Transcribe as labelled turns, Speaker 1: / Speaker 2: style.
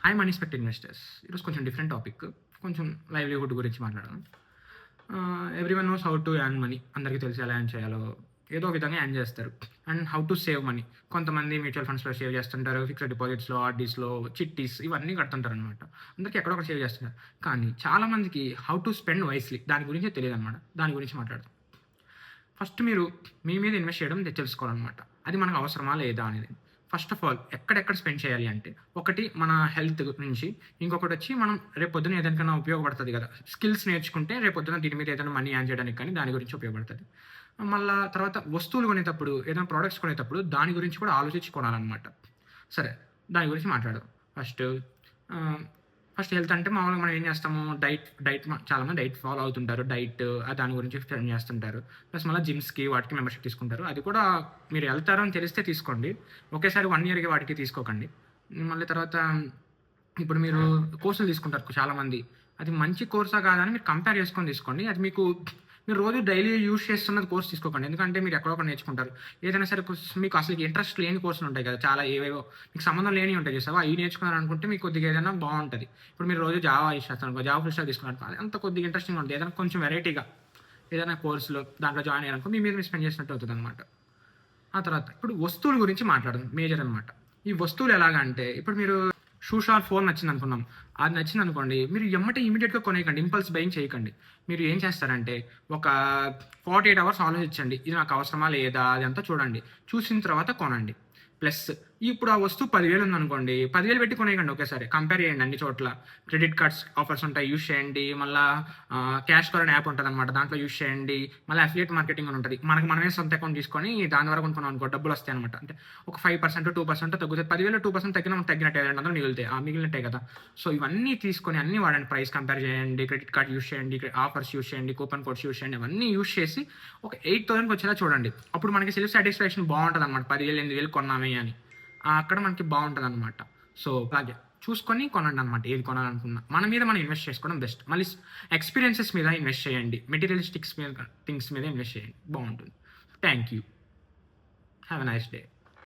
Speaker 1: Hi money SPECT investors. ఈరోజు కొంచెం different topic. కొంచెం లైవ్లీహుడ్ గురించి మాట్లాడదాం. Everyone knows how to earn money. అందరికీ తెలుసు ఎలా ఎర్న్ చేయాలో. ఏదో విధంగా ఎర్న్ చేస్తారు. And how to save money. కొంతమంది మ్యూచువల్ ఫండ్స్‌లో సేవ్ చేస్తుంటారు. ఫిక్స్డ్ డిపాజిట్స్‌లో, ఆర్‌డీస్‌లో, చిట్టీస్ ఇవన్నీ కడుతుంటారనమాట. అందరికీ ఎక్కడో ఒకటి సేవ్ చేస్తున్నారు. కానీ చాలామందికి హౌ టు స్పెండ్ వైస్‌లీ దాని గురించే తెలీదనమాట. దాని గురించి మాట్లాడదాం. ఫస్ట్ మీరు మీ మీద ఇన్వెస్ట్ చేయడం తెలుసుకోవాలన్నమాట. అది మనకు అవసరమా లేదా అనేది. ఫస్ట్ ఆఫ్ ఆల్ ఎక్కడెక్కడ స్పెండ్ చేయాలి అంటే, ఒకటి మన హెల్త్ గురించి, ఇంకొకటొచ్చి మనం రేపొద్దున ఏదానికన్నా ఉపయోగపడుతుంది కదా! స్కిల్స్ నేర్చుకుంటే రేపొద్దున దీని మీద ఏదైనా మనీ ఎర్న్ చేయడానికి కానీ దాని గురించి ఉపయోగపడుతది. మళ్ళా తర్వాత వస్తువులు కొనేటప్పుడు, ఏదైనా ప్రొడక్ట్స్ కొనేటప్పుడు దాని గురించి కూడా ఆలోచించి కొనాలన్నమాట. సరే, దాని గురించి మాట్లాడదాం. ఫస్ట్ ఆహ్, ఫస్ట్ హెల్త్ అంటే మామూలుగా మనం ఏం చేస్తాము, డైట్ చాలామంది డైట్ ఫాలో అవుతుంటారు. డైట్ దాని గురించి స్పెండ్ చేస్తుంటారు. ప్లస్ మళ్ళీ జిమ్స్‌కి వాటికి మెంబర్‌షిప్ తీసుకుంటారు. అది కూడా మీరు వెళ్తారు అని తెలిస్తే తీసుకోండి. ఒకేసారి 1 ఇయర్‌కి వాటికి తీసుకోకండి. మళ్ళీ తర్వాత ఇప్పుడు మీరు కోర్సులు తీసుకుంటారు చాలామంది. అది మంచి కోర్సా కాదా అని మీరు కంపేర్ చేసుకొని తీసుకోండి. అది మీరు రోజు డైలీ యూజ్ చేస్తున్నది కోర్స్ తీసుకోకండి. ఎందుకంటే మీరు ఎక్కడో ఒకటి నేర్చుకుంటారు. ఏదైనా సరే మీకు అసలుకి ఇంట్రెస్ట్ లేని కోర్సులు ఉంటాయి కదా! చాలా ఏవేవో మీకు సంబంధం లేనివి ఉంటాయి చూసావా? అవి నేర్చుకున్నారనుకుంటే మీకు కొద్దిగా ఏదైనా బావుంటది. ఇప్పుడు మీరు రోజు జావా యూజ్ చేస్తారనుకో, జావా ఫుల్ స్టాక్ తీసుకున్నారనుకో, అది అంత కొద్దిగా ఇంట్రెస్టింగ్‌గా ఉంటది. ఏదైనా కొంచెం వెరైటీగా ఏదైనా కోర్స్‌లో దాంట్లో జాయిన్ అయ్యారనుకో, మీ మీద మీరు స్పెండ్ చేసినట్టు అవుతదనమాట. ఆ తర్వాత ఇప్పుడు వస్తువుల గురించి మాట్లాడదాం మేజర్ అనమాట. ఈ వస్తువులు ఎలాగంటే, ఇప్పుడు మీరు షూస్ ఆర్ ఫోన్ నచ్చిందనుకుందాం. అది నచ్చిందనుకోండి, మీరు ఎమ్మటే ఇమ్మీడియేట్‌గా కొనేయకండి. ఇంపల్స్ బయింగ్ చేయకండి. మీరు ఏం చేస్తారంటే, ఒక 48 అవర్స్ ఆలోచించండి. ఇది నాకు అవసరమా లేదా అదంతా చూడండి. చూసిన తర్వాత కొనండి. ప్లస్ ఇప్పుడు ఆ వస్తువు 10,000 ఉందనుకోండి, 10,000 పెట్టి కొనేయకండి ఒకేసారి. కంపేర్ చేయండి అన్ని చోట్ల. క్రెడిట్ కార్డ్స్ ఆఫర్స్ ఉంటాయి, యూజ్ చేయండి. మళ్ళా క్యాష్ కవర్ అనే యాప్ ఉంటదనమాట. దాంట్లో యూజ్ చేయండి. మళ్ళీ అఫిలియేట్ మార్కెటింగ్ అని ఉంటది. మనమే సొంత అకౌంట్ తీసుకొని దాని ద్వారా కొనుక్కున్నాం అనుకో డబ్బులొస్తాయనమాట. అంటే ఒక 5%, 2% తగ్గుతది. 10,000 2% తగ్గినా మనకు తగ్గినట్టే 200 మిగులుతాయి. మిగిలినట్టే కదా! సో, ఇవన్నీ తీసుకొని అన్నీ వాడండి. ప్రైస్ కంపేర్ చేయండి, క్రెడిట్ కార్డ్ యూజ్ చేయండి, ఆఫర్స్ యూజ్ చేయండి, కూపన్ కోడ్స్ యూజ్ చేయండి. అవన్నీ యూజ్ చేసి ఒక 8,000కి వచ్చేలా చూడండి. అప్పుడు మనకి సెల్ఫ్ సాటిస్ఫాక్షన్ బావుంటదనమాట. 10,000, 8,000 కొన్నామే అని. అక్కడ మనకి బావుంటదనమాట. సో, అలాగే చూసుకొని కొనండనమాట ఏది కొనాలనుకున్నా. మన మీద మనం ఇన్వెస్ట్ చేసుకోవడం బెస్ట్. మళ్ళీ ఎక్స్‌పీరియన్సెస్ మీద ఇన్వెస్ట్ చేయండి. మెటీరియలిస్టిక్స్ మీద థింగ్స్ మీద ఇన్వెస్ట్ చేయండి. బావుంటుంది. Thank you. Have a nice day.